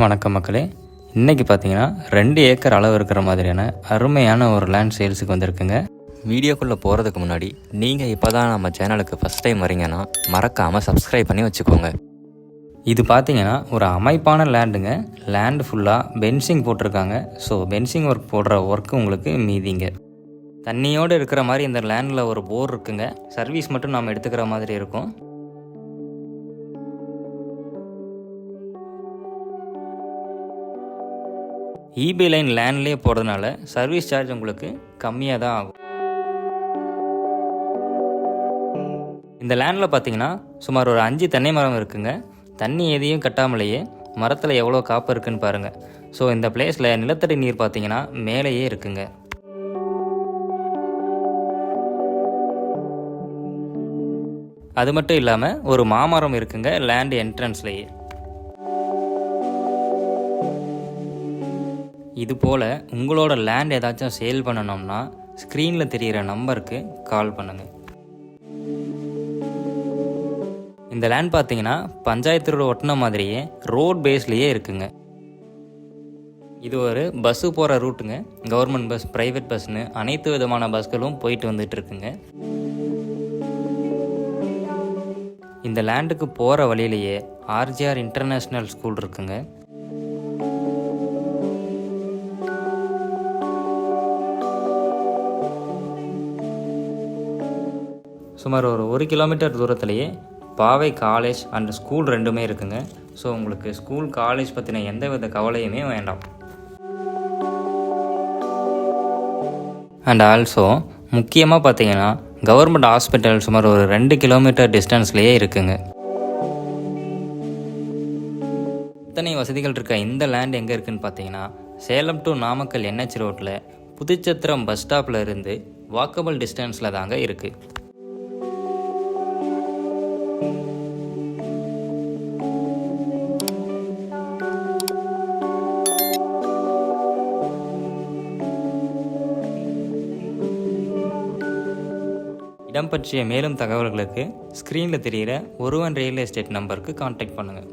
வணக்கம் மக்களே. இன்றைக்கி பார்த்தீங்கன்னா 2 ஏக்கர் அளவு இருக்கிற மாதிரியான அருமையான ஒரு லேண்ட் சேல்ஸுக்கு வந்திருக்குங்க. வீடியோக்குள்ளே போகிறதுக்கு முன்னாடி நீங்கள் இப்போ தான் நம்ம சேனலுக்கு ஃபஸ்ட் டைம் வரீங்கன்னா மறக்காமல் சப்ஸ்கிரைப் பண்ணி வச்சுக்கோங்க. இது பார்த்தீங்கன்னா ஒரு அமைப்பான லேண்டுங்க. லேண்டு ஃபுல்லாக பென்சிங் போட்டிருக்காங்க. ஸோ பென்சிங் ஒர்க் போடுற ஒர்க்கு உங்களுக்கு மீதிங்க. தண்ணியோடு இருக்கிற மாதிரி இந்த லேண்டில் ஒரு போர் இருக்குங்க. சர்வீஸ் மட்டும் நாம் எடுத்துக்கிற மாதிரி இருக்கும். ஈபி லைன் லேண்ட்லேயே போகிறதுனால சர்வீஸ் சார்ஜ் உங்களுக்கு கம்மியாக தான் ஆகும். இந்த லேண்டில் பார்த்தீங்கன்னா சுமார் ஒரு 5 தென்னை மரம் இருக்குங்க. தண்ணி எதையும் கட்டாமலேயே மரத்தில் எவ்வளோ காப்பு இருக்குன்னு பாருங்கள். ஸோ இந்த பிளேஸில் நிலத்தடி நீர் பார்த்தீங்கன்னா மேலேயே இருக்குங்க. அது மட்டும் இல்லாமல் ஒரு மாமரம் இருக்குங்க லேண்ட் என்ட்ரன்ஸ்லேயே. இதுபோல் உங்களோட லேண்ட் ஏதாச்சும் சேல் பண்ணணும்னா ஸ்க்ரீனில் தெரிகிற நம்பருக்கு கால் பண்ணுங்கள். இந்த லேண்ட் பார்த்தீங்கன்னா பஞ்சாயத்து ரோடு ஒட்டின மாதிரியே ரோட் பேஸ்லேயே இருக்குங்க. இது ஒரு பஸ்ஸு போகிற ரூட்டுங்க. கவர்மெண்ட் பஸ், ப்ரைவேட் பஸ்னு அனைத்து விதமான பஸ்களும் போயிட்டு வந்துட்டு இருக்குங்க. இந்த லேண்டுக்கு போகிற வழியிலேயே ஆர்ஜிஆர் இன்டர்நேஷ்னல் ஸ்கூல் இருக்குங்க. சுமார் ஒரு 1 கிலோமீட்டர் தூரத்துலேயே பாவை காலேஜ் அண்ட் ஸ்கூல் ரெண்டுமே இருக்குங்க. ஸோ உங்களுக்கு ஸ்கூல் காலேஜ் பற்றின எந்த வித கவலையுமே வேண்டாம். அண்ட் ஆல்சோ முக்கியமாக பார்த்தீங்கன்னா கவர்மெண்ட் ஹாஸ்பிட்டல் சுமார் ஒரு 2 கிலோமீட்டர் டிஸ்டன்ஸ்லேயே இருக்குங்க. இத்தனை வசதிகள் இருக்க இந்த லேண்ட் எங்கே இருக்குதுன்னு பார்த்தீங்கன்னா சேலம் டு நாமக்கல் NH ரோட்டில் புதுச்சத்திரம் பஸ் ஸ்டாப்பில் இருந்து வாக்கபிள் டிஸ்டன்ஸில் தாங்க இருக்குது. இடம் பற்றிய மேலும் தகவல்களுக்கு ஸ்க்ரீனில் தெரிகிற ஒருவன் ரியல் எஸ்டேட் நம்பருக்கு கான்டாக்ட் பண்ணுங்கள்.